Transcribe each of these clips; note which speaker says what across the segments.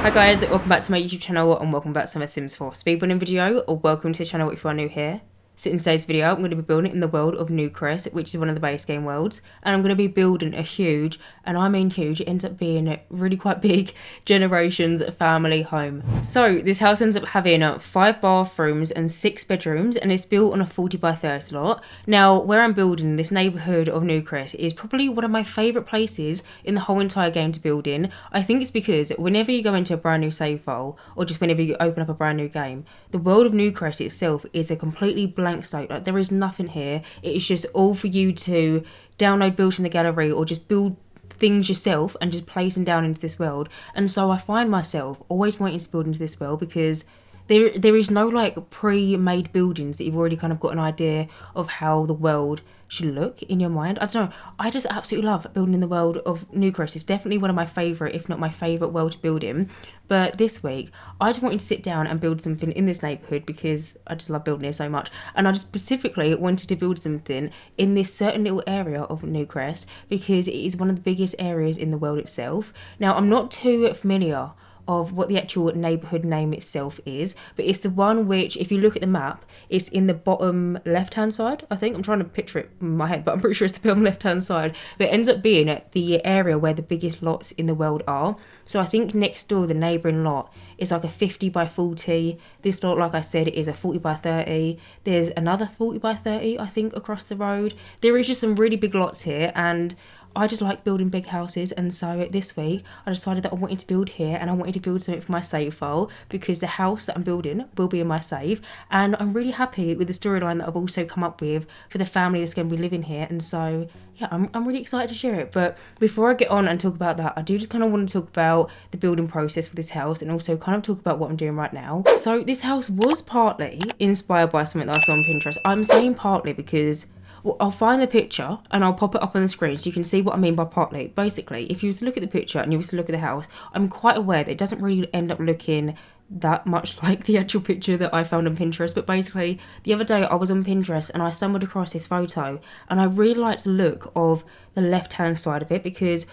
Speaker 1: Hi guys, welcome back to my YouTube channel and welcome back to my Sims 4 speedrunning video, or welcome to the channel if you are new here. So in today's video, I'm going to be building in the world of Newcrest, which is one of the base game worlds, and I'm going to be building a huge, and I mean huge, it ends up being really quite big, generations family home. So this house ends up having 5 bathrooms and 6 bedrooms, and it's built on a 40 by 30 lot. Now, where I'm building this neighbourhood of Newcrest is probably one of my favourite places in the whole entire game to build in. I think it's because whenever you go into a brand new save file, or just whenever you open up a brand new game, the world of Newcrest itself is a completely blank slate. Like, there is nothing here. It is just all for you to download, build from the gallery, or just build things yourself and just place them down into this world. And so I find myself always wanting to build into this world because there is no like pre-made buildings that you've already kind of got an idea of how the world should look in your mind. I don't know, I just absolutely love building in the world of Newcrest. It's definitely one of my favourite, if not my favourite world to build in. But this week I just wanted to sit down and build something in this neighbourhood because I just love building it so much, and I just specifically wanted to build something in this certain little area of Newcrest because it is one of the biggest areas in the world itself. Now, I'm not too familiar of what the actual neighbourhood name itself is, but it's the one which, if you look at the map, it's in the bottom left hand side. I think I'm trying to picture it in my head, but I'm pretty sure it's the bottom left hand side. But it ends up being at the area where the biggest lots in the world are. So I think next door, the neighbouring lot is like a 50 by 40. This lot, like I said, is a 40 by 30. There's another 40 by 30, I think, across the road. There is just some really big lots here, and I just like building big houses. And so this week I decided that I wanted to build here, and I wanted to build something for my save file because the house that I'm building will be in my save, and I'm really happy with the storyline that I've also come up with for the family that's going to be living here. And so yeah, I'm really excited to share it. But before I get on and talk about that, I do just kind of want to talk about the building process for this house and also kind of talk about what I'm doing right now. So this house was partly inspired by something that I saw on Pinterest. I'm saying partly because, well, I'll find the picture and I'll pop it up on the screen so you can see what I mean by partly. Basically, if you was to look at the picture and you was to look at the house, I'm quite aware that it doesn't really end up looking that much like the actual picture that I found on Pinterest. But basically, the other day I was on Pinterest and I stumbled across this photo, and I really liked the look of the left hand side of it because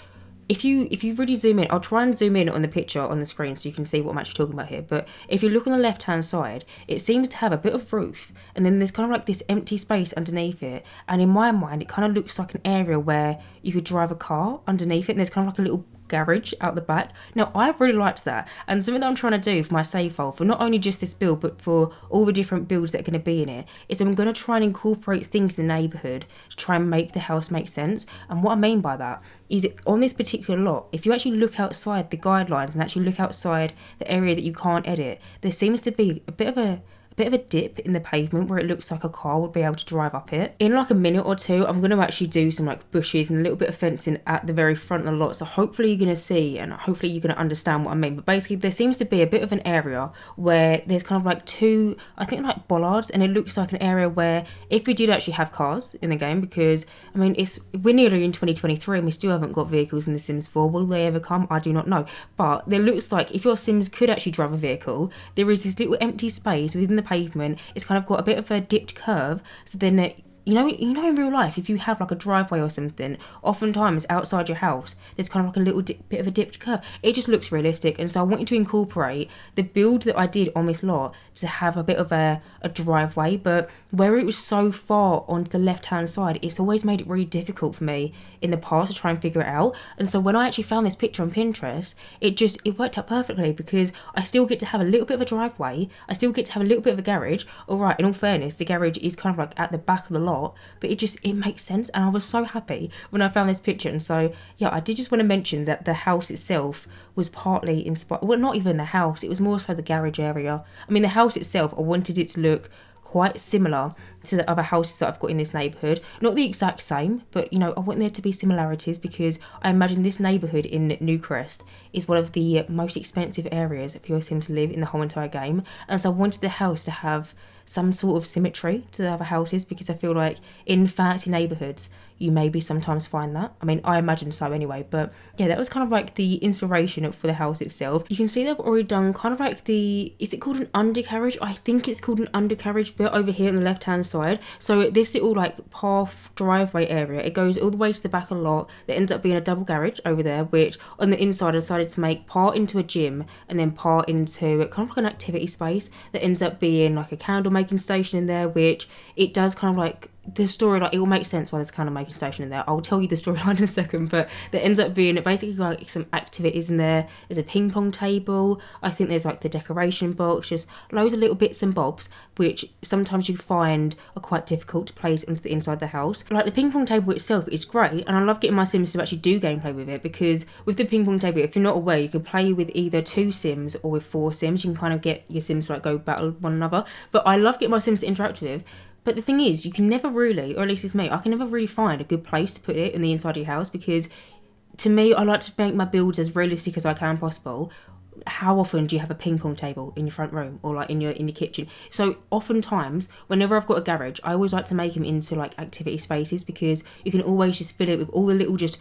Speaker 1: if you really zoom in, I'll try and zoom in on the picture on the screen so you can see what I'm actually talking about here. But if you look on the left hand side, it seems to have a bit of roof, and then there's kind of like this empty space underneath it. And in my mind, it kind of looks like an area where you could drive a car underneath it, and there's kind of like a little garage out the back. Now, I really liked that, and something that I'm trying to do for my save file for not only just this build but for all the different builds that are going to be in it is I'm going to try and incorporate things in the neighbourhood to try and make the house make sense. And what I mean by that is on this particular lot, if you actually look outside the guidelines and actually look outside the area that you can't edit, there seems to be a bit of a dip in the pavement where it looks like a car would be able to drive up it. In like a minute or two, I'm going to actually do some like bushes and a little bit of fencing at the very front of the lot. So hopefully you're going to see and hopefully you're going to understand what I mean. But basically there seems to be a bit of an area where there's kind of like 2, I think like bollards, and it looks like an area where if we did actually have cars in the game, because I mean we're nearly in 2023 and we still haven't got vehicles in the Sims 4. Will they ever come? I do not know. But there looks like if your Sims could actually drive a vehicle, there is this little empty space within the pavement. It's kind of got a bit of a dipped curve, so then you know in real life, if you have like a driveway or something, oftentimes outside your house there's kind of like a little bit of a dipped curve. It just looks realistic, and so I wanted to incorporate the build that I did on this lot to have a bit of a driveway, but where it was so far onto the left hand side, it's always made it really difficult for me in the past to try and figure it out. And so when I actually found this picture on Pinterest, it worked out perfectly because I still get to have a little bit of a driveway, I still get to have a little bit of a garage. Alright, in all fairness, the garage is kind of like at the back of the lot, but it makes sense, and I was so happy when I found this picture. And so yeah, I did just want to mention that the house itself was partly inspired, well, not even the house, it was more so the garage area. I mean, the house itself, I wanted it to look quite similar to the other houses that I've got in this neighbourhood. Not the exact same, but you know, I want there to be similarities because I imagine this neighbourhood in Newcrest is one of the most expensive areas for your sim to live in the whole entire game. And so I wanted the house to have some sort of symmetry to the other houses because I feel like in fancy neighbourhoods, you maybe sometimes find that. I mean, I imagine so anyway, but yeah, that was kind of like the inspiration for the house itself. You can see they've already done kind of like is it called an undercarriage? I think it's called an undercarriage bit over here on the left hand side. So this little like path driveway area, it goes all the way to the back a lot. There ends up being a double garage over there, which on the inside I decided to make part into a gym and then part into kind of like an activity space that ends up being like a candle making station in there, which it does kind of like the story, like it will make sense why there's a candle making station in there. I'll tell you the storyline in a second, but there ends up being basically like some activities in there. There's a ping pong table, I think there's like the decoration box, just loads of little bits and bobs which sometimes you find are quite difficult to place into the inside the house. Like the ping pong table itself is great, and I love getting my Sims to actually do gameplay with it, because with the ping pong table, if you're not aware, you can play with either 2 Sims or with 4 Sims. You can kind of get your Sims to like go battle one another, but I love getting my Sims to interact with. But the thing is, you can never really, or at least it's me, I can never really find a good place to put it in the inside of your house, because to me, I like to make my builds as realistic as I can possible. How often do you have a ping pong table in your front room or like in your kitchen? So oftentimes, whenever I've got a garage, I always like to make them into like activity spaces, because you can always just fill it with all the little just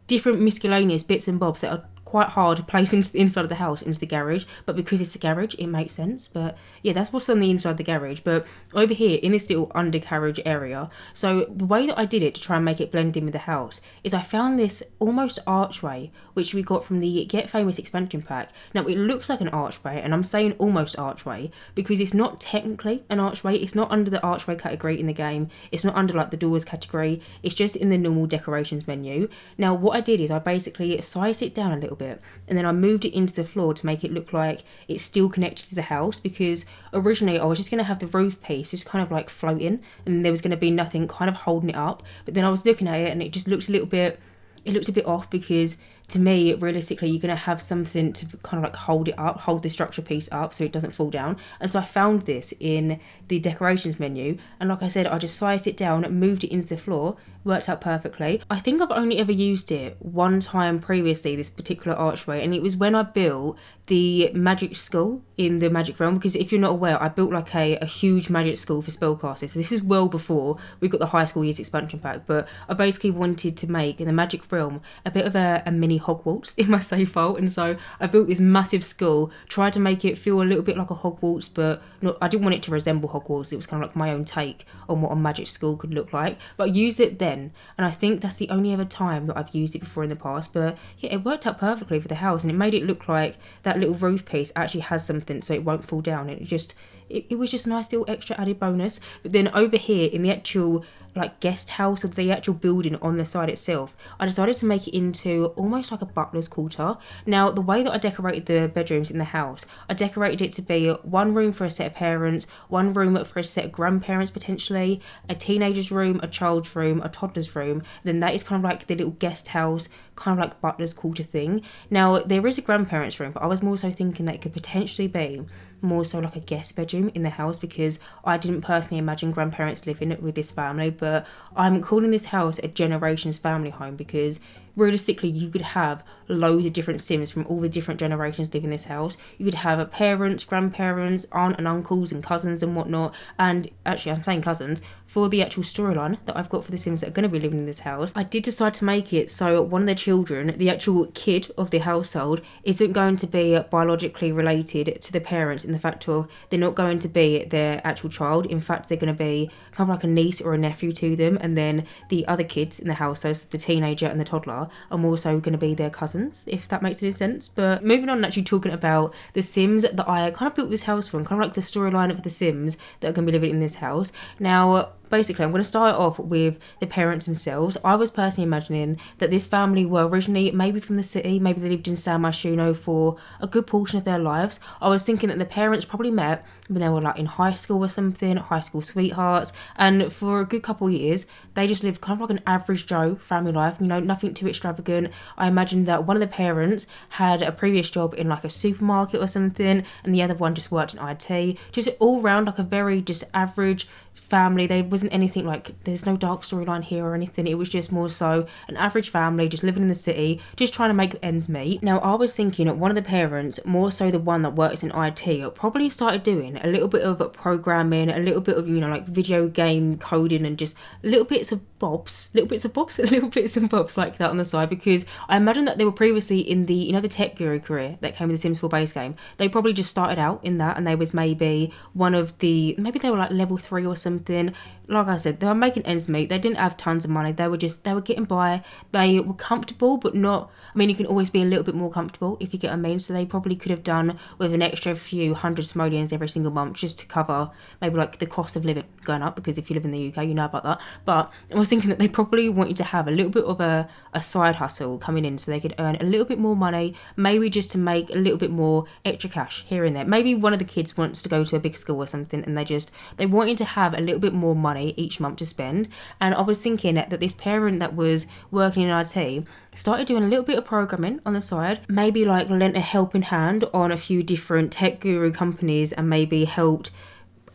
Speaker 1: different miscellaneous bits and bobs that are quite hard to place into the inside of the house, into the garage, but because it's a garage, it makes sense. But yeah, that's what's on the inside of the garage. But over here in this little undercarriage area, so the way that I did it to try and make it blend in with the house is I found this almost archway which we got from the Get Famous expansion pack. Now it looks like an archway, and I'm saying almost archway because it's not technically an archway. It's not under the archway category in the game, it's not under like the doors category, it's just in the normal decorations menu. Now what I did is I basically sized it down a little bit, and then I moved it into the floor to make it look like it's still connected to the house, because originally I was just going to have the roof piece just kind of like floating, and there was going to be nothing kind of holding it up. But then I was looking at it and it just looked a bit off, because to me, realistically, you're going to have something to kind of like hold it up, hold the structure piece up so it doesn't fall down. And so I found this in the decorations menu, and like I said, I just sized it down, moved it into the floor, worked out perfectly. I think I've only ever used it one time previously, this particular archway, and it was when I built the magic school in the magic realm, because if you're not aware, I built like a huge magic school for spellcasters. So this is well before we got the high school years expansion pack, but I basically wanted to make in the magic realm a bit of a mini Hogwarts in my save file, and so I built this massive school, tried to make it feel a little bit like a Hogwarts, but not, I didn't want it to resemble Hogwarts. It was kind of like my own take on what a magic school could look like, but I used it then, and I think that's the only other time that I've used it before in the past. But yeah, it worked out perfectly for the house, and it made it look like that little roof piece actually has something so it won't fall down. It was just a nice little extra added bonus. But then over here in the actual like guest house, or the actual building on the side itself, I decided to make it into almost like a butler's quarter. Now the way that I decorated the bedrooms in the house, I decorated it to be one room for a set of parents, one room for a set of grandparents potentially, a teenager's room, a child's room, a toddler's room. Then that is kind of like the little guest house, kind of like butler's quarter thing. Now there is a grandparents room, but I was more so thinking that it could potentially be more so like a guest bedroom in the house, because I didn't personally imagine grandparents living with this family. But I'm calling this house a generations family home, because realistically you could have loads of different Sims from all the different generations live in this house. You could have parents, grandparents, aunt and uncles and cousins and whatnot. And actually I'm saying cousins for the actual storyline that I've got for the Sims that are going to be living in this house. I did decide to make it so one of the children, the actual kid of the household, isn't going to be biologically related to the parents, in the fact of they're not going to be their actual child. In fact, they're going to be kind of like a niece or a nephew to them, and then the other kids in the house, so the teenager and the toddler, are more so going to be their cousins, if that makes any sense. But moving on and actually talking about the Sims that I kind of built this house for, and kind of like the storyline of the Sims that are going to be living in this house. Now basically I'm going to start off with the parents themselves. I was personally imagining that this family were originally maybe from the city, maybe they lived in San Myshuno for a good portion of their lives. I was thinking that the parents probably met when they were like in high school or something, high school sweethearts, and for a good couple of years they just lived kind of like an average Joe family life, you know, nothing too extravagant. I imagined that one of the parents had a previous job in like a supermarket or something, and the other one just worked in IT, just all round like a very just average family. There wasn't anything like, there's no dark storyline here or anything. It was just more so an average family just living in the city, just trying to make ends meet. Now I was thinking that one of the parents, more so the one that works in IT, probably started doing everything, a little bit of programming, a little bit of, you know, like video game coding, and just little bits and bobs like that on the side, because I imagine that they were previously in the, you know, the tech guru career that came with the Sims 4 base game. They probably just started out in that, and they was maybe maybe they were like level 3 or something. Like I said, they were making ends meet. They didn't have tons of money. They were getting by. They were comfortable, but not, I mean, you can always be a little bit more comfortable, if you get what I mean. So they probably could have done with an extra few hundred simoleons every single month, just to cover maybe like the cost of living going up, because if you live in the UK, you know about that. But I was thinking that they probably wanted to have a little bit of a side hustle coming in, so they could earn a little bit more money, maybe just to make a little bit more extra cash here and there. Maybe one of the kids wants to go to a big school or something, and they wanted to have a little bit more money each month to spend. And I was thinking that this parent that was working in IT started doing a little bit of programming on the side, maybe like lent a helping hand on a few different tech guru companies, and maybe helped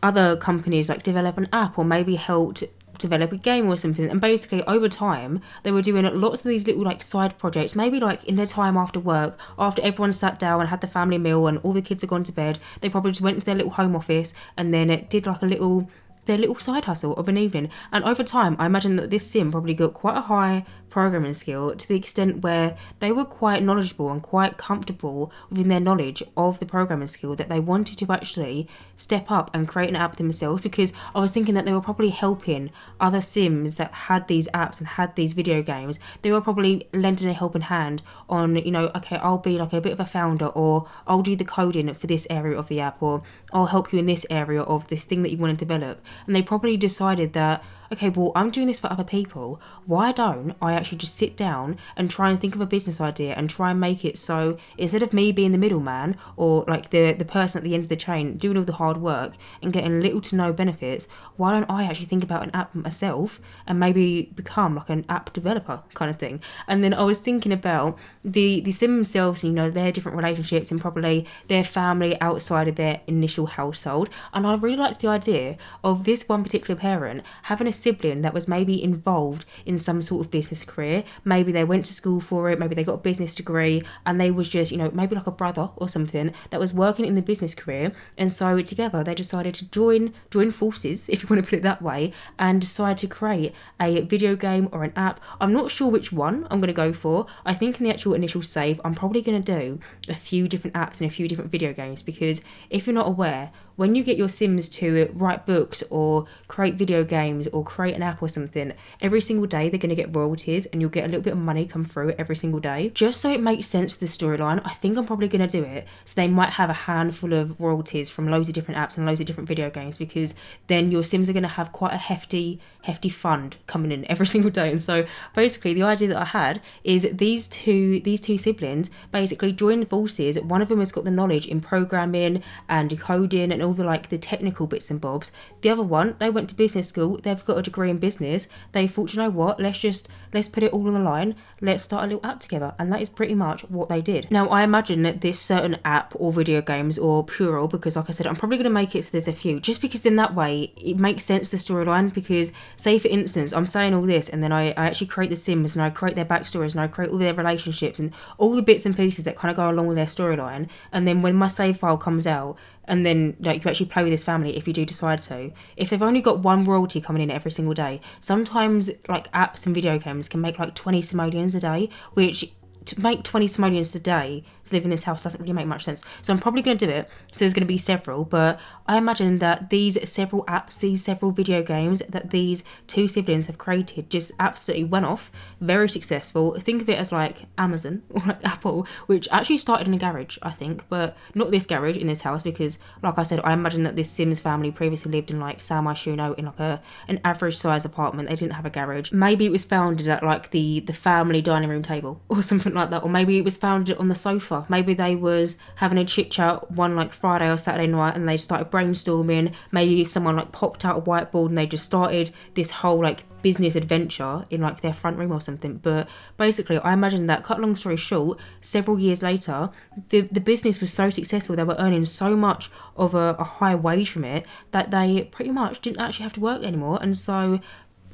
Speaker 1: other companies like develop an app, or maybe helped develop a game or something. And basically over time they were doing lots of these little like side projects, maybe like in their time after work, after everyone sat down and had the family meal and all the kids had gone to bed, they probably just went to their little home office, and then it did like their little side hustle of an evening. And over time, I imagine that this sim probably got quite a high programming skill, to the extent where they were quite knowledgeable and quite comfortable within their knowledge of the programming skill, that they wanted to actually step up and create an app themselves. Because I was thinking that they were probably helping other sims that had these apps and had these video games. They were probably lending a helping hand on, you know, okay, I'll be like a bit of a founder, or I'll do the coding for this area of the app, or I'll help you in this area of this thing that you want to develop. And they probably decided that, okay, well, I'm doing this for other people. Why don't I actually just sit down and try and think of a business idea and try and make it so, instead of me being the middleman, or like the person at the end of the chain doing all the hard work and getting little to no benefits, why don't I actually think about an app myself and maybe become like an app developer kind of thing. And then I was thinking about the sim themselves, you know, their different relationships and probably their family outside of their initial household. And I really liked the idea of this one particular parent having a sibling that was maybe involved in some sort of business career. Maybe they went to school for it, maybe they got a business degree, and they was just, you know, maybe like a brother or something that was working in the business career. And so together they decided to join forces, if you want to put it that way, and decide to create a video game or an app. I'm not sure which one I'm going to go for. I think in the actual initial save I'm probably going to do a few different apps and a few different video games, because if you're not aware, when you get your Sims to write books or create video games or create an app or something, every single day they're going to get royalties, and you'll get a little bit of money come through every single day. Just so it makes sense to the storyline, I think I'm probably going to do it so they might have a handful of royalties from loads of different apps and loads of different video games, because then your Sims are going to have quite a hefty fund coming in every single day. And so basically the idea that I had is these two siblings basically join forces. One of them has got the knowledge in programming and coding and all the like the technical bits and bobs. The other one, they went to business school, they've got a degree in business. They thought, you know what, let's put it all on the line, let's start a little app together. And that is pretty much what they did. Now I imagine that this certain app or video games, or plural, because like I said, I'm probably going to make it so there's a few, just because in that way it makes sense, the storyline. Because say for instance I'm saying all this, and then I actually create the Sims and I create their backstories and I create all their relationships and all the bits and pieces that kind of go along with their storyline, and then when my save file comes out, and then like you actually play with this family, if you do decide to, if they've only got one royalty coming in every single day, sometimes like apps and video games can make like 20 simoleons a day, which to make 20 simoleons a day to live in this house doesn't really make much sense. So I'm probably going to do it. So there's going to be several, but I imagine that these several apps, these several video games that these two siblings have created just absolutely went off, very successful. Think of it as like Amazon or like Apple, which actually started in a garage, I think, but not this garage in this house, because like I said, I imagine that this Sims family previously lived in like San Myshuno in like an average size apartment. They didn't have a garage. Maybe it was founded at like the family dining room table or something like that, or maybe it was founded on the sofa. Maybe they was having a chit chat one like Friday or Saturday night and they started brainstorming. Maybe someone like popped out a whiteboard and they just started this whole like business adventure in like their front room or something. But basically I imagine that, cut long story short, several years later the business was so successful, they were earning so much of a high wage from it, that they pretty much didn't actually have to work anymore. And so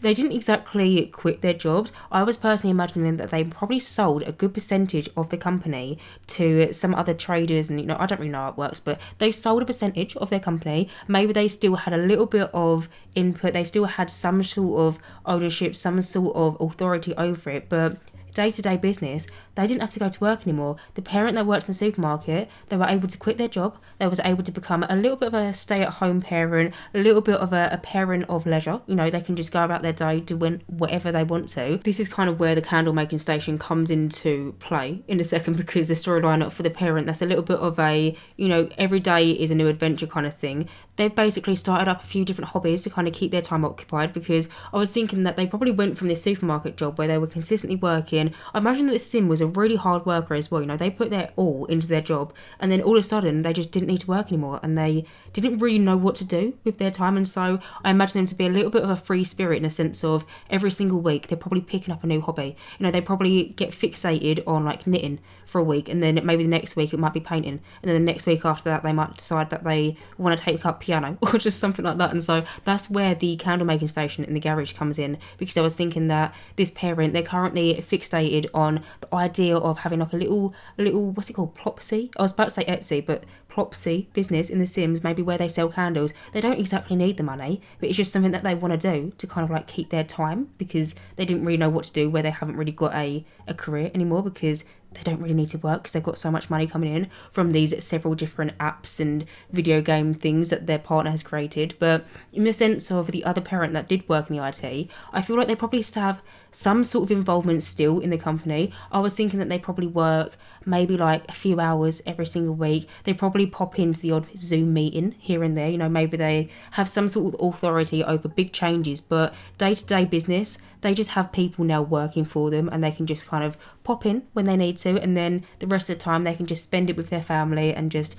Speaker 1: they didn't exactly quit their jobs. I was personally imagining that they probably sold a good percentage of the company to some other traders, and I don't really know how it works, but they sold a percentage of their company. Maybe they still had a little bit of input, they still had some sort of ownership, some sort of authority over it, but day-to-day business, they didn't have to go to work anymore. The parent that worked in the supermarket, they were able to quit their job. They was able to become a little bit of a stay-at-home parent, a little bit of a parent of leisure. They can just go about their day doing whatever they want to. This is kind of where the candle making station comes into play in a second, because the storyline for the parent, that's a little bit of a, every day is a new adventure kind of thing. They've basically started up a few different hobbies to kind of keep their time occupied, because I was thinking that they probably went from this supermarket job where they were consistently working. I imagine that the sim was a really hard worker as well. They put their all into their job, and then all of a sudden they just didn't need to work anymore, and they didn't really know what to do with their time. And so I imagine them to be a little bit of a free spirit, in a sense of every single week they're probably picking up a new hobby. They probably get fixated on like knitting for a week, and then maybe the next week it might be painting, and then the next week after that they might decide that they want to take up piano or just something like that. And so that's where the candle making station in the garage comes in, because I was thinking that this parent, they're currently fixated on the idea of having like a little what's it called, Plopsy? I was about to say Etsy, but Plopsy business in The Sims, maybe where they sell candles. They don't exactly need the money, but it's just something that they want to do to kind of like keep their time, because they didn't really know what to do, where they haven't really got a career anymore, because they don't really need to work because they've got so much money coming in from these several different apps and video game things that their partner has created. But in the sense of the other parent that did work in the IT, I feel like they probably still have some sort of involvement still in the company. I was thinking that they probably work maybe like a few hours every single week. They probably pop into the odd Zoom meeting here and there. Maybe they have some sort of authority over big changes, but day-to-day business, they just have people now working for them, and they can just kind of pop in when they need to, and then the rest of the time they can just spend it with their family and just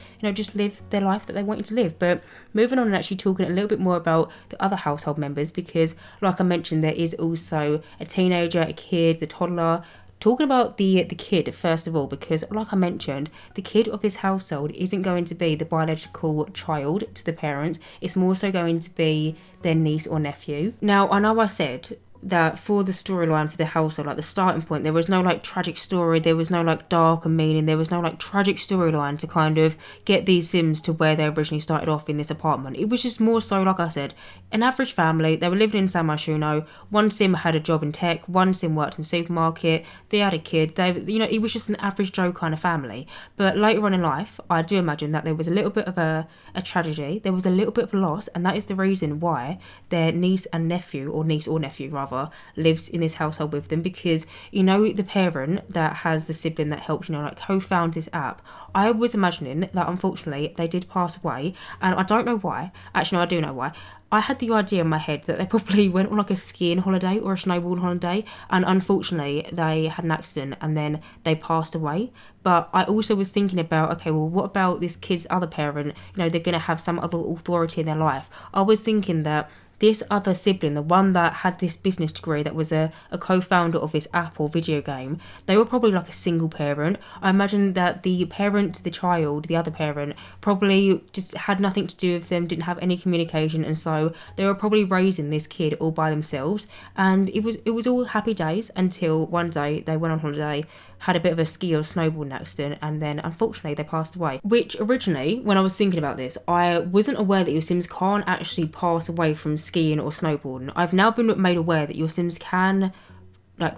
Speaker 1: live their life that they wanted to live. But moving on and actually talking a little bit more about the other household members, because like I mentioned, there is also a teenager, a kid, the toddler. Talking about the kid first of all, because like I mentioned, the kid of this household isn't going to be the biological child to the parents. It's more so going to be their niece or nephew. Now, I know I said that for the storyline for the household, like the starting point, there was no like tragic story, there was no like dark and meaning, there was no like tragic storyline to kind of get these Sims to where they originally started off in this apartment. It was just more so, like I said, an average family. They were living in San Myshuno. One Sim had a job in tech, one Sim worked in a supermarket, they had a kid. It was just an average Joe kind of family. But later on in life, I do imagine that there was a little bit of a tragedy, there was a little bit of loss, and that is the reason why their niece or nephew rather lives in this household with them. Because the parent that has the sibling that helped co-found this app, I was imagining that unfortunately they did pass away, and I don't know why. Actually, no, I do know why. I had the idea in my head that they probably went on like a skiing holiday or a snowboarding holiday, and unfortunately they had an accident and then they passed away. But I also was thinking about, okay, well, what about this kid's other parent? They're going to have some other authority in their life. I was thinking that this other sibling, the one that had this business degree, that was a co-founder of this app or video game, they were probably like a single parent. I imagine that the parent to the child, the other parent, probably just had nothing to do with them, didn't have any communication, and so they were probably raising this kid all by themselves. And it was all happy days until one day they went on holiday, had a bit of a ski or snowboarding accident, and then unfortunately they passed away. Which originally, when I was thinking about this, I wasn't aware that your Sims can't actually pass away from skiing or snowboarding. I've now been made aware that your Sims can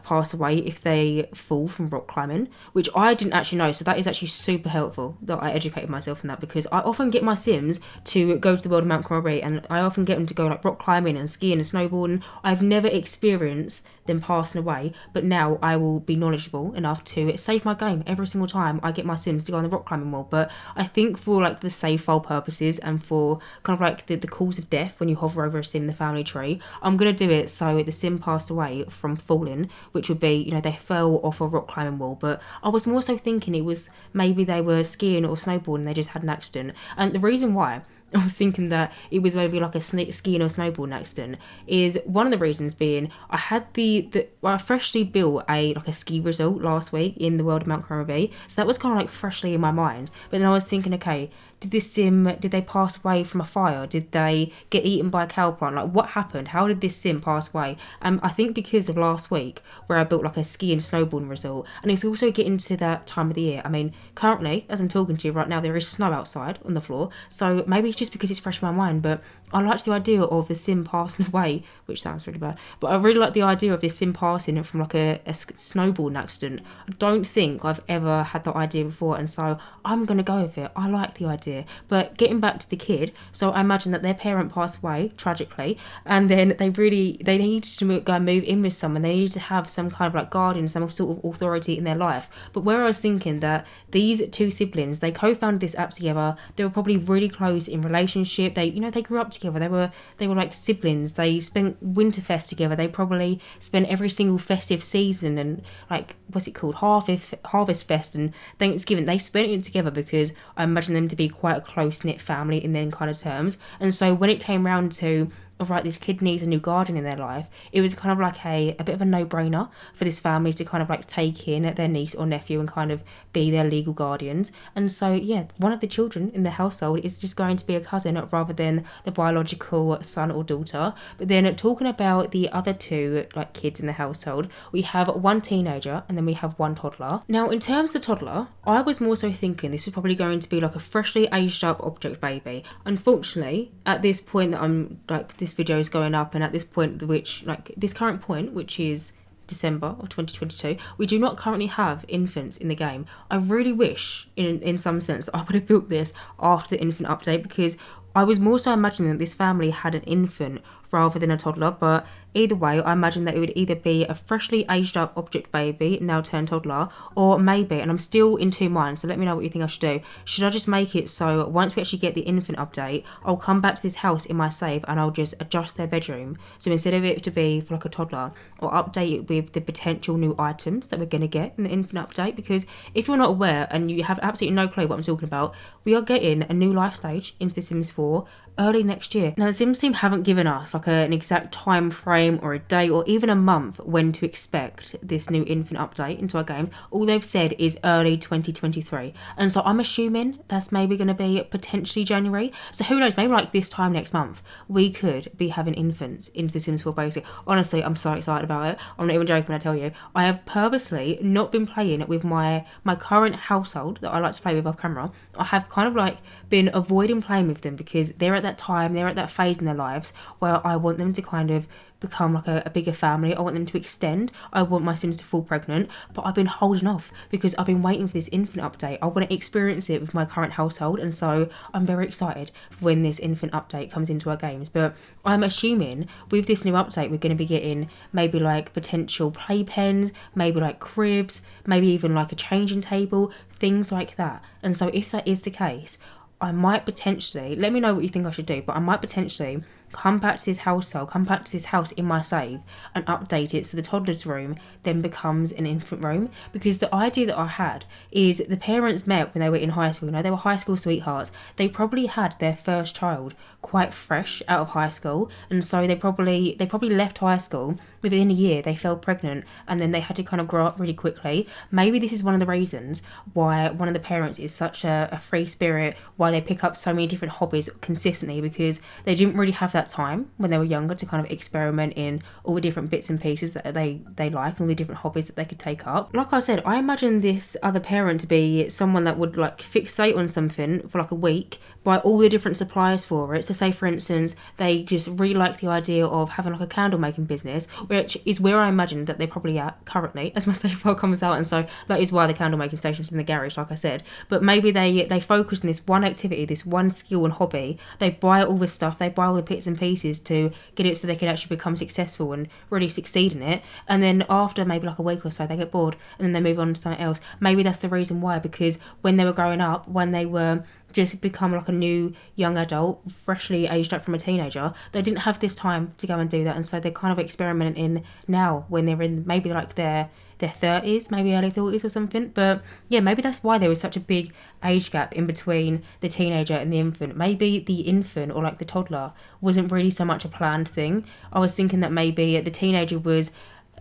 Speaker 1: pass away if they fall from rock climbing, which I didn't actually know. So that is actually super helpful that I educated myself in that, because I often get my Sims to go to the world of Mount Carmel, and I often get them to go rock climbing and skiing and snowboarding. I've never experienced them passing away, but now I will be knowledgeable enough to save my game every single time I get my Sims to go on the rock climbing wall. But I think for the save file purposes and for kind of the cause of death when you hover over a Sim, the family tree, I'm going to do it so the Sim passed away from falling, which would be, they fell off a rock climbing wall. But I was more so thinking it was maybe they were skiing or snowboarding, they just had an accident. And the reason why I was thinking that it was maybe a skiing or snowboarding accident is one of the reasons being I had I freshly built a ski resort last week in the world of Mount Carmel, so that was kind of freshly in my mind. But then I was thinking, okay, did they pass away from a fire? Did they get eaten by a cow plant? Like, what happened? How did this sim pass away? I think because of last week where I built like a ski and snowboarding resort, and it's also getting to that time of the year. I mean, currently, as I'm talking to you right now, there is snow outside on the floor, so maybe it's just because it's fresh in my mind, but I like the idea of the sim passing away, which sounds really bad, but I really like the idea of this sim passing from like a snowboarding accident. I don't think I've ever had that idea before, and so I'm going to go with it. I like the idea. But getting back to the kid, so I imagine that their parent passed away, tragically, and then they needed to go and move in with someone. They needed to have some kind of like guardian, some sort of authority in their life. But where I was thinking that these two siblings, they co-founded this app together, they were probably really close in relationship, they grew up together, they were like siblings, they spent Winterfest together, they probably spent every single festive season and like, what's it called, Harvest Fest and Thanksgiving, they spent it together because I imagine them to be quite a close-knit family in their kind of terms. And so when it came round to, right, this kid needs a new guardian in their life, it was kind of like a bit of a no-brainer for this family to kind of like take in their niece or nephew and kind of be their legal guardians. And so, yeah, one of the children in the household is just going to be a cousin rather than the biological son or daughter. But then talking about the other two like kids in the household, we have one teenager and then we have one toddler. Now, in terms of toddler, I was more so thinking this was probably going to be like a freshly aged up object baby. Unfortunately, at this point that I'm like, this video is going up, and at this point, which like this current point, which is December of 2022, we do not currently have infants in the game. I really wish in some sense I would have built this after the infant update, because I was more so imagining that this family had an infant rather than a toddler. But either way, I imagine that it would either be a freshly aged up object baby, now turned toddler, or maybe, and I'm still in two minds, so let me know what you think I should do. Should I just make it so once we actually get the infant update, I'll come back to this house in my save and I'll just adjust their bedroom, so instead of it to be for like a toddler, I'll update it with the potential new items that we're going to get in the infant update? Because if you're not aware and you have absolutely no clue what I'm talking about, we are getting a new life stage into The Sims 4 early next year. Now, the Sims team haven't given us like an exact time frame or a date or even a month when to expect this new infant update into our game. All they've said is early 2023, and so I'm assuming that's maybe going to be potentially January. So who knows, maybe like this time next month we could be having infants into The Sims 4 Basic. Honestly, I'm so excited about it. I'm not even joking when I tell you I have purposely not been playing with my current household that I like to play with off camera. I have kind of like been avoiding playing with them because they're at that time, they're at that phase in their lives where I want them to kind of become like a bigger family. I want them to extend. I want my Sims to fall pregnant, but I've been holding off because I've been waiting for this infant update. I want to experience it with my current household, and so I'm very excited for when this infant update comes into our games. But I'm assuming with this new update we're going to be getting maybe like potential playpens, maybe like cribs, maybe even like a changing table, things like that. And so if that is the case, I might potentially, let me know what you think I should do, but I might potentially come back to this house in my save and update it so the toddler's room then becomes an infant room. Because the idea that I had is the parents met when they were in high school. You know, they were high school sweethearts. They probably had their first child quite fresh out of high school, and so they probably left high school within a year. They fell pregnant and then they had to kind of grow up really quickly. Maybe this is one of the reasons why one of the parents is such a free spirit, why they pick up so many different hobbies consistently, because they didn't really have that time when they were younger to kind of experiment in all the different bits and pieces that they like and all the different hobbies that they could take up. Like I said, I imagine this other parent to be someone that would like fixate on something for like a week, buy all the different supplies for it. So say for instance they just really like the idea of having like a candle making business, which is where I imagine that they're probably at currently as my save file comes out, and so that is why the candle making station's in the garage, like I said. But maybe they focus on this one activity, this one skill and hobby. They buy all the stuff, they buy all the bits and pieces to get it so they can actually become successful and really succeed in it, and then after maybe like a week or so they get bored and then they move on to something else. Maybe that's the reason why, because when they were growing up, when they were just become like a new young adult, freshly aged up from a teenager, they didn't have this time to go and do that, and so they're kind of experimenting now when they're in maybe like their 30s, maybe early 30s or something. But yeah, maybe that's why there was such a big age gap in between the teenager and the infant. Maybe the infant or like the toddler wasn't really so much a planned thing. I was thinking that maybe the teenager was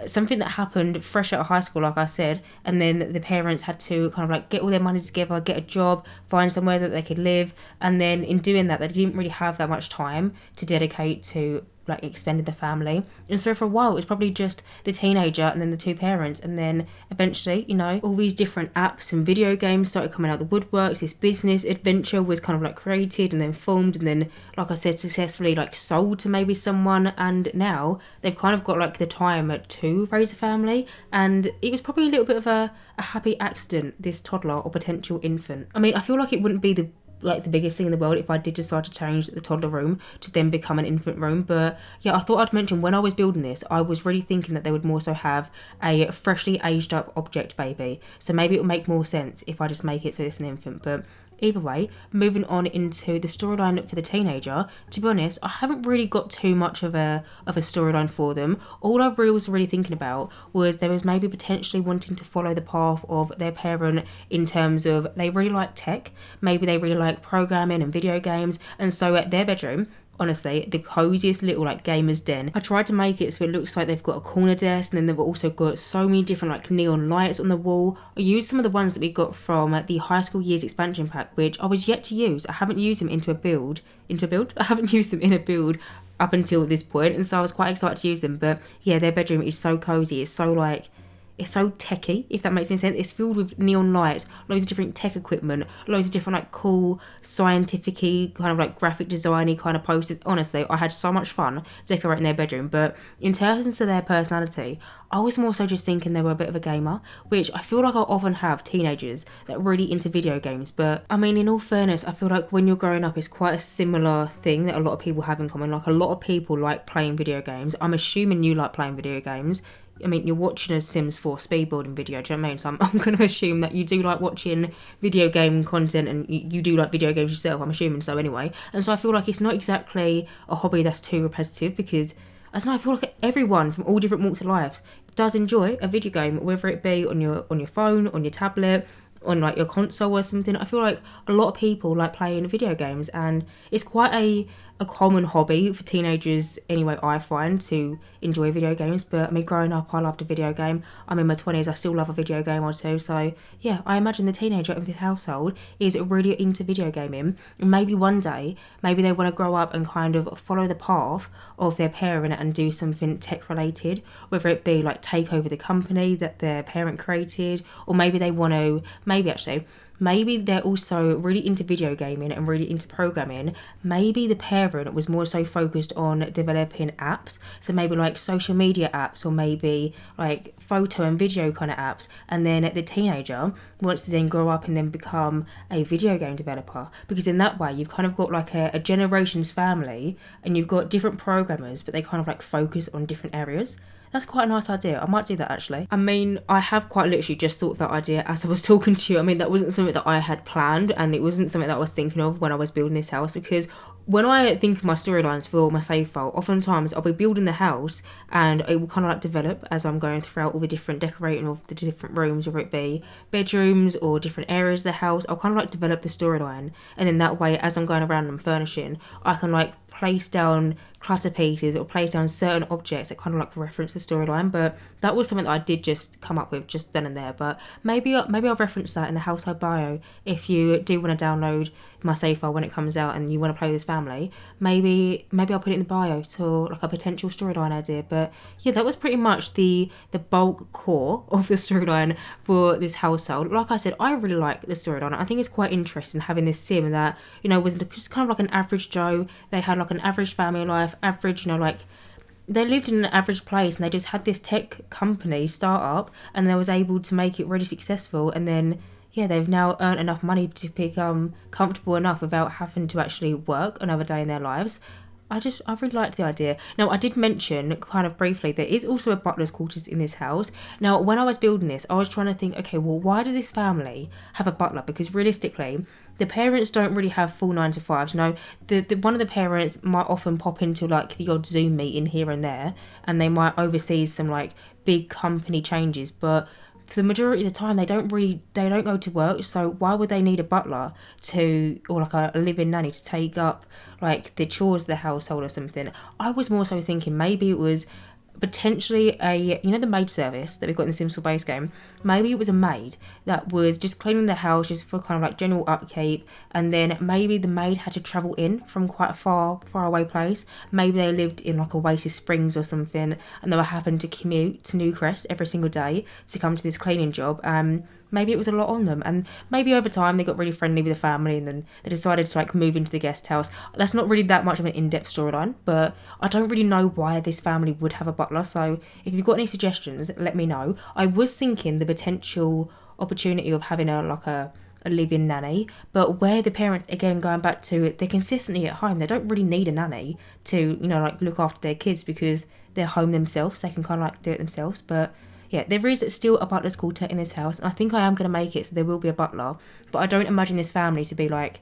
Speaker 1: something that happened fresh out of high school, like I said, and then the parents had to kind of like get all their money together, get a job, find somewhere that they could live, and then in doing that, they didn't really have that much time to dedicate to like extended the family. And so for a while it was probably just the teenager and then the two parents, and then eventually, you know, all these different apps and video games started coming out of the woodworks. This business adventure was kind of like created and then formed, and then, like I said, successfully like sold to maybe someone, and now they've kind of got like the time to raise a family. And it was probably a little bit of a happy accident, this toddler or potential infant. I mean, I feel like it wouldn't be the biggest thing in the world if I did decide to change the toddler room to then become an infant room. But yeah, I thought I'd mention, when I was building this, I was really thinking that they would more so have a freshly aged up object baby, so maybe it would make more sense if I just make it so it's an infant. But either way, moving on into the storyline for the teenager, to be honest, I haven't really got too much of a storyline for them. All I was really thinking about was there was maybe potentially wanting to follow the path of their parent, in terms of they really like tech, maybe they really like programming and video games, and so at their bedroom, honestly, the coziest little like gamer's den. I tried to make it so it looks like they've got a corner desk, and then they've also got so many different like neon lights on the wall. I used some of the ones that we got from the high school years expansion pack, which I was yet to use. I haven't used them into a build. I haven't used them in a build up until this point, and so I was quite excited to use them. But yeah, their bedroom is so cozy. It's so like, it's so techy, if that makes any sense. It's filled with neon lights, loads of different tech equipment, loads of different like cool scientific-y kind of like graphic design-y kind of posters. Honestly, I had so much fun decorating their bedroom. But in terms of their personality, I was more so just thinking they were a bit of a gamer, which I feel like I often have teenagers that are really into video games. But I mean, in all fairness, I feel like when you're growing up, it's quite a similar thing that a lot of people have in common. Like, a lot of people like playing video games. I'm assuming you like playing video games. I mean, you're watching a Sims 4 speed building video, do you know what I mean? So I'm going to assume that you do like watching video game content, and you do like video games yourself. I'm assuming so anyway. And so I feel like it's not exactly a hobby that's too repetitive, because I don't know, I feel like everyone from all different walks of life does enjoy a video game, whether it be on your phone, on your tablet, on like your console or something. I feel like a lot of people like playing video games, and it's quite a common hobby for teenagers anyway, I find, to enjoy video games. But I mean, growing up, I loved a video game. I'm in my 20s, I still love a video game or two. So yeah, I imagine the teenager of this household is really into video gaming, and maybe one day, maybe they want to grow up and kind of follow the path of their parent and do something tech related, whether it be like take over the company that their parent created, or maybe they want to, maybe they're also really into video gaming and really into programming. Maybe the parent was more so focused on developing apps, so maybe like social media apps, or maybe like photo and video kind of apps, and then the teenager wants to then grow up and then become a video game developer, because in that way you've kind of got like a generations family, and you've got different programmers, but they kind of like focus on different areas. That's quite a nice idea. I might do that, actually. I mean, I have quite literally just thought of that idea as I was talking to you. I mean, that wasn't something that I had planned, and it wasn't something that I was thinking of when I was building this house, because when I think of my storylines for my save file, oftentimes I'll be building the house and it will kind of like develop as I'm going throughout all the different decorating of the different rooms, whether it be bedrooms or different areas of the house. I'll kind of like develop the storyline, and then that way, as I'm going around and furnishing, I can like place down clutter pieces or place down certain objects that kind of like reference the storyline. But that was something that I did just come up with just then and there. But maybe I'll reference that in the household bio. If you do want to download my save file when it comes out and you want to play with this family, maybe I'll put it in the bio to like a potential storyline idea. But yeah, that was pretty much the bulk core of the storyline for this household. Like I said, I really like the storyline. I think it's quite interesting having this sim that, you know, was just kind of like an average Joe. They had like an average family life, average, you know, like they lived in an average place, and they just had this tech company start up, and they was able to make it really successful. And then yeah, they've now earned enough money to become comfortable enough without having to actually work another day in their lives. I really liked the idea. Now, I did mention kind of briefly there is also a butler's quarters in this house. Now, when I was building this, I was trying to think, okay, well, why does this family have a butler? Because realistically, the parents don't really have full 9 to 5s. You know, the one of the parents might often pop into like the odd Zoom meeting here and there, and they might oversee some like big company changes, but for the majority of the time, they don't go to work. So why would they need a butler or like a live-in nanny to take up like the chores of the household or something? I was more so thinking maybe it was potentially the maid service that we've got in the Sims 4 base game. Maybe it was a maid that was just cleaning the house just for kind of like general upkeep, and then maybe the maid had to travel in from quite a far away place. Maybe they lived in like Oasis Springs or something, and they were having to commute to Newcrest every single day to come to this cleaning job. Maybe it was a lot on them, and maybe over time they got really friendly with the family, and then they decided to like move into the guest house. That's not really that much of an in-depth storyline, but I don't really know why this family would have a butler. So if you've got any suggestions, let me know. I was thinking the potential opportunity of having a live-in nanny, but where the parents, again going back to it, they're consistently at home. They don't really need a nanny to like look after their kids because they're home themselves. They can kind of like do it themselves. But yeah, there is still a butler's quarter in this house, and I think I am going to make it so there will be a butler, but I don't imagine this family to be like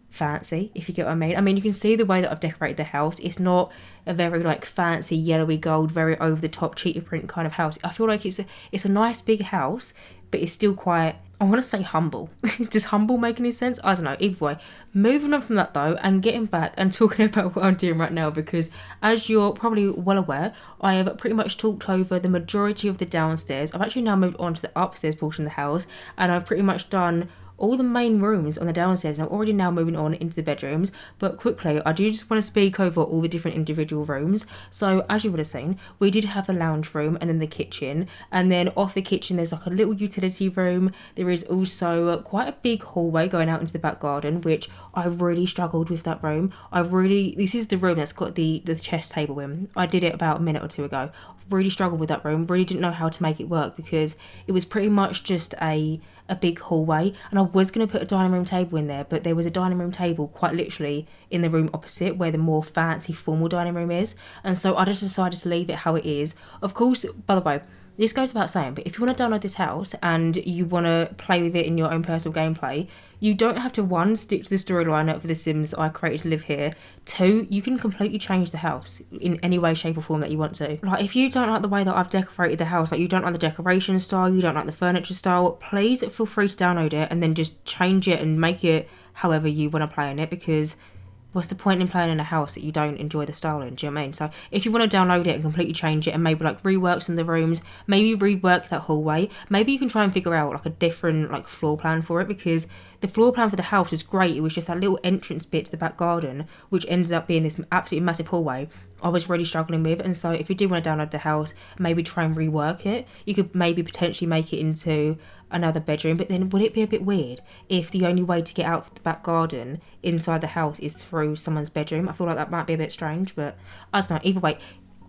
Speaker 1: fancy, if you get what I mean. I mean, you can see the way that I've decorated the house. It's not a very like fancy yellowy gold, very over the top cheetah print kind of house. I feel like it's a nice big house, but it's still quite, I want to say humble. Does humble make any sense? I don't know. Either way, moving on from that though, and getting back and talking about what I'm doing right now, because as you're probably well aware, I have pretty much talked over the majority of the downstairs. I've actually now moved on to the upstairs portion of the house, and I've pretty much done all the main rooms on the downstairs, and I'm already now moving on into the bedrooms. But quickly, I do just want to speak over all the different individual rooms. So as you would have seen, we did have a lounge room and then the kitchen, and then off the kitchen there's like a little utility room. There is also quite a big hallway going out into the back garden, which I really struggled with that room. This is the room that's got the chess table in. I did it about a minute or two ago. Really struggled with that room, really didn't know how to make it work because it was pretty much just a big hallway, and I was going to put a dining room table in there, but there was a dining room table quite literally in the room opposite where the more fancy formal dining room is, and so I just decided to leave it how it is. Of course, by the way, this goes without saying, but if you want to download this house and you want to play with it in your own personal gameplay, you don't have to, one, stick to the storyline for The Sims that I created to live here. Two, you can completely change the house in any way, shape or form that you want to. Like, if you don't like the way that I've decorated the house, like you don't like the decoration style, you don't like the furniture style, please feel free to download it and then just change it and make it however you want to play in it, because what's the point in playing in a house that you don't enjoy the style in? Do you know what I mean? So if you want to download it and completely change it and maybe like rework some of the rooms, maybe rework that hallway, maybe you can try and figure out like a different like floor plan for it, because the floor plan for the house was great. It was just that little entrance bit to the back garden, which ended up being this absolutely massive hallway, I was really struggling with. And so if you do want to download the house, maybe try and rework it. You could maybe potentially make it into another bedroom, but then would it be a bit weird if the only way to get out of the back garden inside the house is through someone's bedroom? I feel like that might be a bit strange, but I don't know. Either way,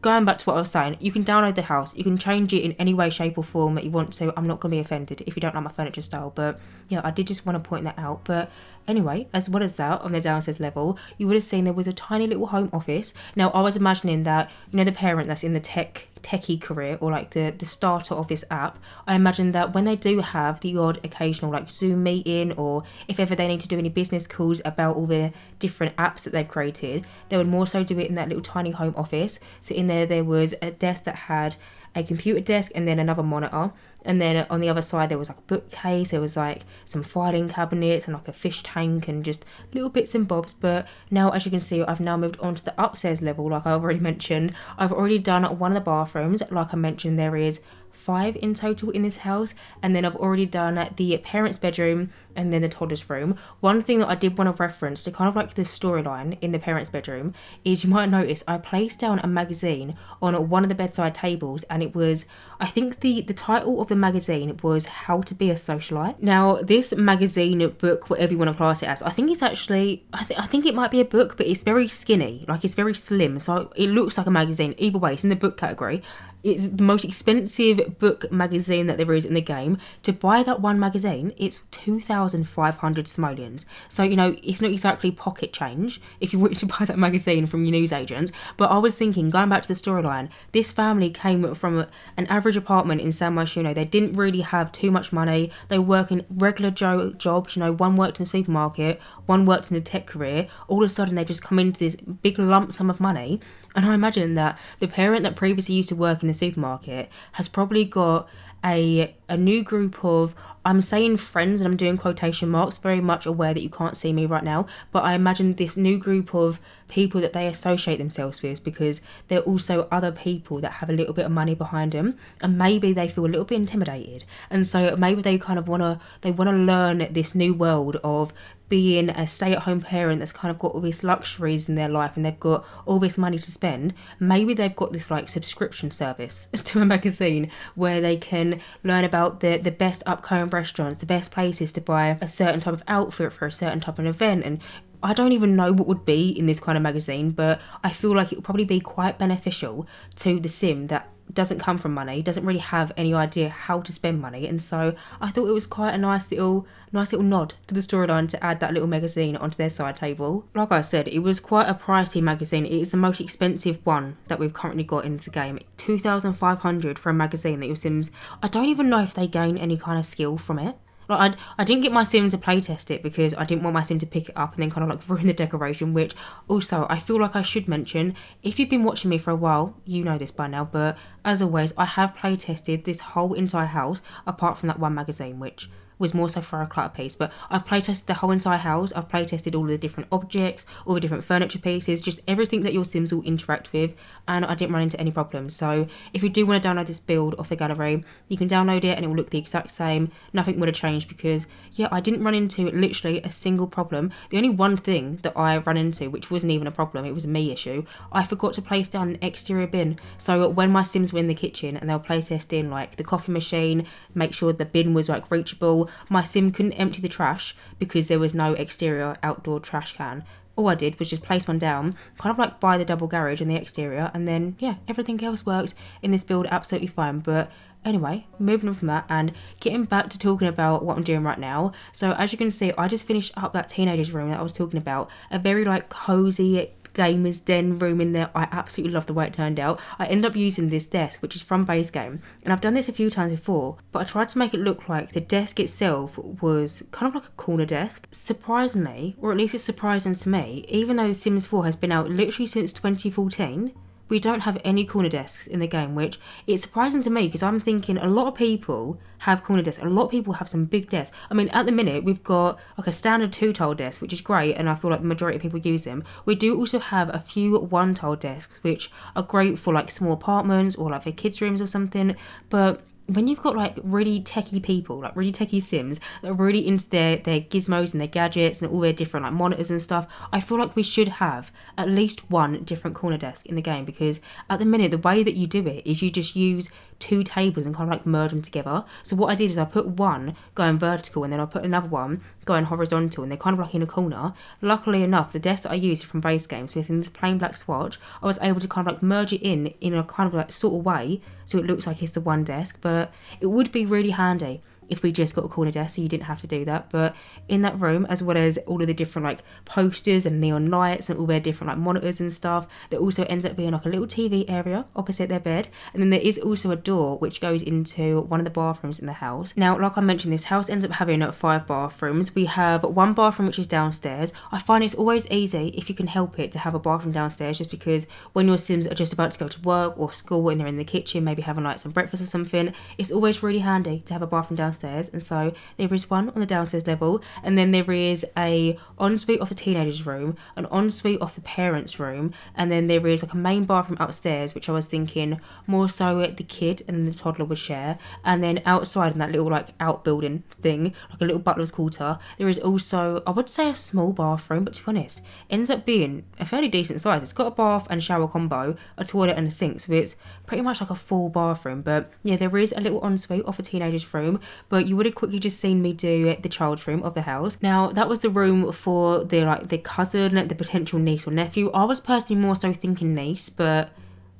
Speaker 1: going back to what I was saying, you can download the house, you can change it in any way, shape or form that you want to. I'm not going to be offended if you don't like my furniture style, but yeah, I did just want to point that out. But anyway, as well as that, on the downstairs level, you would have seen there was a tiny little home office. Now, I was imagining that, you know, the parent that's in the techie career, or like the starter of this app, I imagine that when they do have the odd occasional like Zoom meeting, or if ever they need to do any business calls about all the different apps that they've created, they would more so do it in that little tiny home office. So in there was a desk that had a computer desk and then another monitor, and then on the other side there was like a bookcase, there was like some filing cabinets and like a fish tank and just little bits and bobs. But now, as you can see, I've now moved on to the upstairs level. Like I already mentioned, I've already done one of the bathrooms. Like I mentioned, there is 5 in total in this house, and then I've already done the parents' bedroom and then the toddler's room. One thing that I did want to reference to kind of like the storyline in the parents' bedroom is, you might notice I placed down a magazine on one of the bedside tables, and it was, I think the title of the magazine was How to Be a Socialite. Now, this magazine, book, whatever you want to class it as, I think it's actually, I think it might be a book, but it's very skinny, like it's very slim, so it looks like a magazine. Either way, it's in the book category. It's the most expensive book magazine that there is in the game. To buy that one magazine, it's 2,500 simoleons. So, you know, it's not exactly pocket change if you wanted to buy that magazine from your newsagent. But I was thinking, going back to the storyline, this family came from an average apartment in San Myshuno. They didn't really have too much money. They work in regular jobs. You know, one worked in the supermarket, one worked in a tech career. All of a sudden, they just come into this big lump sum of money. And I imagine that the parent that previously used to work in the supermarket has probably got a new group of, I'm saying friends and I'm doing quotation marks, very much aware that you can't see me right now, but I imagine this new group of people that they associate themselves with, because they're also other people that have a little bit of money behind them, and maybe they feel a little bit intimidated, and so maybe they kind of want to learn this new world of being a stay-at-home parent that's kind of got all these luxuries in their life and they've got all this money to spend. Maybe they've got this like subscription service to a magazine where they can learn about the best upcoming restaurants, the best places to buy a certain type of outfit for a certain type of event. And I don't even know what would be in this kind of magazine, but I feel like it would probably be quite beneficial to the sim that doesn't come from money, doesn't really have any idea how to spend money. And so I thought it was quite a nice little nod to the storyline to add that little magazine onto their side table. Like I said, it was quite a pricey magazine. It is the most expensive one that we've currently got in the game. 2,500 for a magazine that your Sims, I don't even know if they gain any kind of skill from it. Like I didn't get my sim to playtest it because I didn't want my sim to pick it up and then kind of like ruin the decoration, which also I feel like I should mention, if you've been watching me for a while, you know this by now, but as always, I have playtested this whole entire house apart from that one magazine, which was more so for a clutter piece, but I've playtested the whole entire house. I've playtested all the different objects, all the different furniture pieces, just everything that your Sims will interact with, and I didn't run into any problems. So if you do want to download this build off the gallery, you can download it and it will look the exact same. Nothing would have changed because, yeah, I didn't run into literally a single problem. The only one thing that I ran into, which wasn't even a problem, it was a me issue, I forgot to place down an exterior bin. So when my Sims were in the kitchen and they were playtesting like the coffee machine, make sure the bin was like reachable, my sim couldn't empty the trash because there was no exterior outdoor trash can. All I did was just place one down, kind of like by the double garage in the exterior, and then yeah, everything else works in this build absolutely fine. But anyway, moving on from that and getting back to talking about what I'm doing right now. So as you can see, I just finished up that teenager's room that I was talking about, a very like cozy gamer's den room in there. I absolutely love the way it turned out. I ended up using this desk, which is from base game, and I've done this a few times before, but I tried to make it look like the desk itself was kind of like a corner desk. Surprisingly, or at least it's surprising to me, even though The Sims 4 has been out literally since 2014, we don't have any corner desks in the game, which it's surprising to me because I'm thinking a lot of people have corner desks. A lot of people have some big desks. I mean, at the minute, we've got like a standard 2-tile desk, which is great, and I feel like the majority of people use them. We do also have a few 1-tile desks, which are great for like small apartments or like for kids' rooms or something, but when you've got like really techie people, like really techie Sims that are really into their gizmos and their gadgets and all their different like monitors and stuff, I feel like we should have at least one different corner desk in the game, because at the minute the way that you do it is you just use 2 tables and kind of like merge them together. So what I did is I put one going vertical and then I put another one going horizontal, and they're kind of like in a corner. Luckily enough, the desk that I used from base game, so it's in this plain black swatch, I was able to kind of like merge it in a kind of like sort of way so it looks like it's the one desk. But it would be really handy if we just got a corner desk so you didn't have to do that. But in that room, as well as all of the different like posters and neon lights and all their different like monitors and stuff, there also ends up being like a little TV area opposite their bed, and then there is also a door which goes into one of the bathrooms in the house. Now, like I mentioned, this house ends up having 5 bathrooms. We have one bathroom which is downstairs. I find it's always easy, if you can help it, to have a bathroom downstairs, just because when your Sims are just about to go to work or school and they're in the kitchen maybe having like some breakfast or something, it's always really handy to have a bathroom downstairs. And so there is one on the downstairs level, and then there is a ensuite off the teenager's room, an ensuite off the parents' room, and then there is like a main bathroom upstairs, which I was thinking more so the kid and the toddler would share. And then outside in that little like outbuilding thing, like a little butler's quarter, there is also, I would say, a small bathroom, but to be honest, ends up being a fairly decent size. It's got a bath and shower combo, a toilet and a sink, so it's pretty much like a full bathroom. But yeah, there is a little ensuite off the teenager's room, but you would have quickly just seen me do the child's room of the house. Now, that was the room for the cousin, the potential niece or nephew. I was personally more so thinking niece, but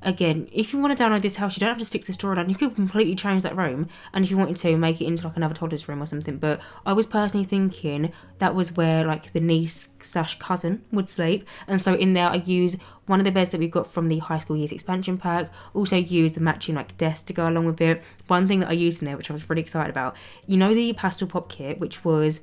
Speaker 1: again, if you want to download this house, you don't have to stick to the storyline. You could completely change that room, and if you wanted to, make it into like another toddler's room or something. But I was personally thinking that was where like the niece / cousin would sleep, and so in there I use one of the beds that we got from the high school years expansion pack. Also use the matching like desk to go along with it. One thing that I used in there, which I was really excited about, you know, the pastel pop kit, which was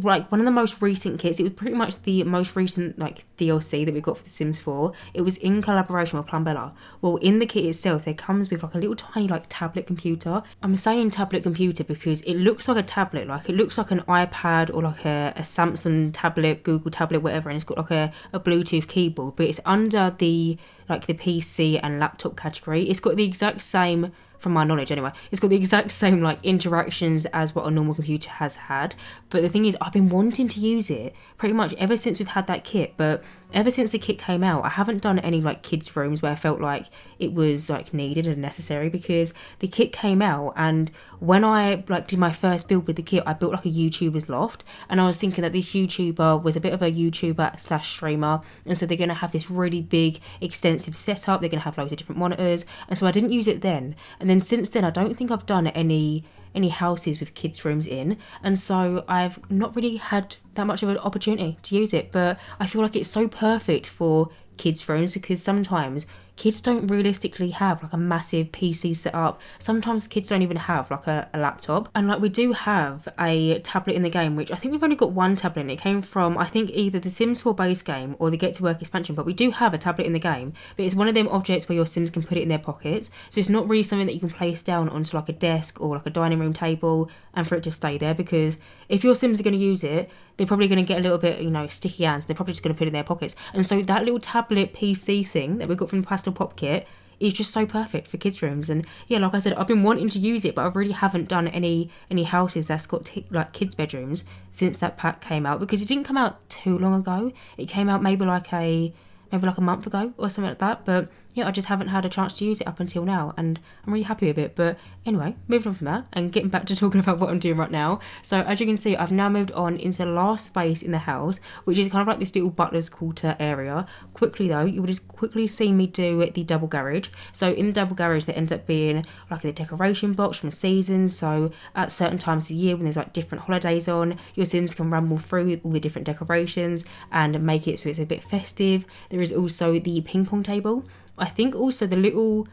Speaker 1: like one of the most recent kits. It was pretty much the most recent like DLC that we got for The Sims 4. It was in collaboration with Plumbella. Well, in the kit itself, there comes with like a little tiny like tablet computer. I'm saying tablet computer because it looks like a tablet, like it looks like an iPad or like a Samsung tablet, Google tablet, whatever, and it's got like a Bluetooth keyboard, but it's under the like the PC and laptop category. It's got the exact same, from my knowledge anyway, it's got the exact same like interactions as what a normal computer has had. But the thing is, I've been wanting to use it pretty much ever since we've had that kit, but ever since the kit came out, I haven't done any like kids rooms where I felt like it was like needed and necessary, because the kit came out, and when I like did my first build with the kit, I built like a YouTuber's loft, and I was thinking that this YouTuber was a bit of a YouTuber slash streamer, and so they're going to have this really big extensive setup, they're going to have loads of different monitors, and so I didn't use it then. And then since then, I don't think I've done any houses with kids rooms in, and so I've not really had that much of an opportunity to use it. But I feel like it's so perfect for kids rooms, because sometimes kids don't realistically have like a massive PC setup. Sometimes kids don't even have like a laptop. And like we do have a tablet in the game, which I think we've only got one tablet, and it came from I think either the Sims 4 base game or the Get to Work expansion, but we do have a tablet in the game. But it's one of them objects where your Sims can put it in their pockets, so it's not really something that you can place down onto like a desk or like a dining room table and for it to stay there, because if your Sims are going to use it, they're probably going to get a little bit, sticky hands. They're probably just going to put it in their pockets. And so that little tablet PC thing that we got from the Pastel Pop kit is just so perfect for kids rooms. And yeah, like I said, I've been wanting to use it, but I really haven't done any houses that's got like kids bedrooms since that pack came out, because it didn't come out too long ago. It came out maybe like a month ago or something like that. But yeah, I just haven't had a chance to use it up until now, and I'm really happy with it. But anyway, moving on from that and getting back to talking about what I'm doing right now. So as you can see, I've now moved on into the last space in the house, which is kind of like this little butler's quarter area. Quickly though, you will just quickly see me do the double garage. So in the double garage, there ends up being like the decoration box from seasons. So at certain times of the year when there's like different holidays on, your Sims can rumble through all the different decorations and make it so it's a bit festive. There is also the ping pong table. I think also the little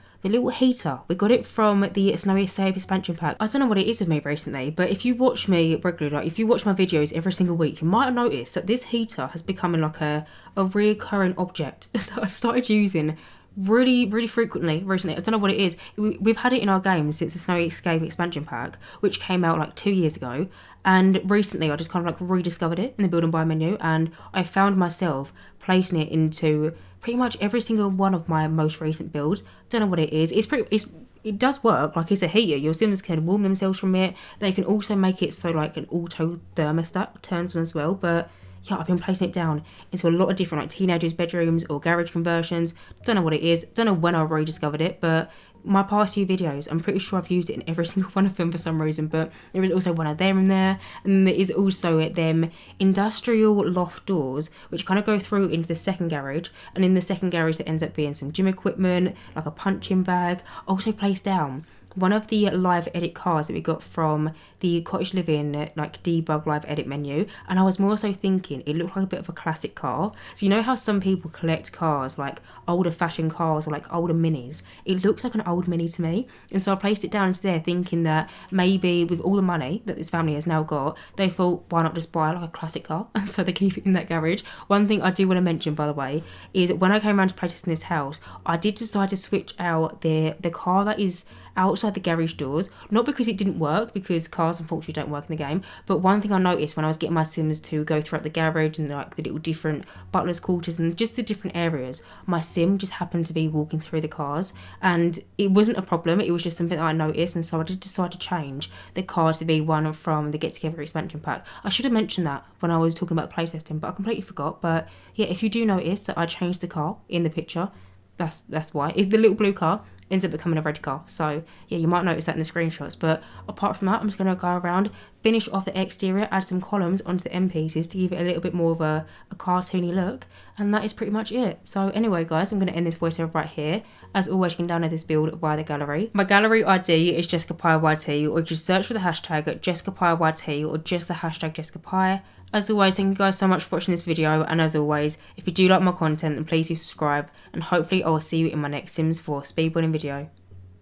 Speaker 1: heater, we got it from the Snowy Escape expansion pack. I don't know what it is with me recently, but if you watch me regularly, like if you watch my videos every single week, you might have noticed that this heater has become like a recurring object that I've started using really, really frequently recently. I don't know what it is. We've had it in our games since the Snowy Escape expansion pack, which came out like 2 years ago. And recently I just kind of like rediscovered it in the build and buy menu, and I found myself placing it into pretty much every single one of my most recent builds. Don't know what it is. It does work. Like it's a heater. Your Sims can warm themselves from it. They can also make it so like an auto thermostat turns on as well. But yeah, I've been placing it down into a lot of different like teenagers' bedrooms or garage conversions. Don't know what it is. Don't know when I rediscovered it, but my past few videos, I'm pretty sure I've used it in every single one of them for some reason. But there is also one of them in there, and there is also them industrial loft doors which kind of go through into the second garage, and in the second garage there ends up being some gym equipment, like a punching bag. Also placed down one of the live edit cars that we got from the Cottage Living like debug live edit menu, and I was more so thinking it looked like a bit of a classic car. So you know how some people collect cars, like older fashioned cars or like older minis? It looked like an old mini to me, and so I placed it down into there thinking that maybe with all the money that this family has now got, they thought why not just buy like a classic car, and so they keep it in that garage. One thing I do want to mention, by the way, is when I came around to playtesting this house, I did decide to switch out the car that is outside the garage doors, not because it didn't work, because cars unfortunately don't work in the game, but one thing I noticed when I was getting my Sims to go throughout the garage and like the little different butler's quarters and just the different areas, my Sim just happened to be walking through the cars, and it wasn't a problem, it was just something that I noticed. And so I did decide to change the cars to be one from the Get Together expansion pack. I should have mentioned that when I was talking about the playtesting, but I completely forgot. But yeah, if you do notice that I changed the car in the picture, that's why. It's the little blue car ends up becoming a red car. So yeah, you might notice that in the screenshots. But apart from that, I'm just going to go around, finish off the exterior, add some columns onto the end pieces to give it a little bit more of a cartoony look, and that is pretty much it. So anyway guys, I'm going to end this voiceover right here. As always, you can download this build via the gallery. My gallery ID is JessicapieYT, or just search for the hashtag JessicapieYT or just the hashtag Jessicapie. As always, thank you guys so much for watching this video, and as always, if you do like my content, then please do subscribe, and hopefully I will see you in my next Sims 4 speedrunning video.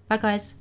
Speaker 1: Bye guys!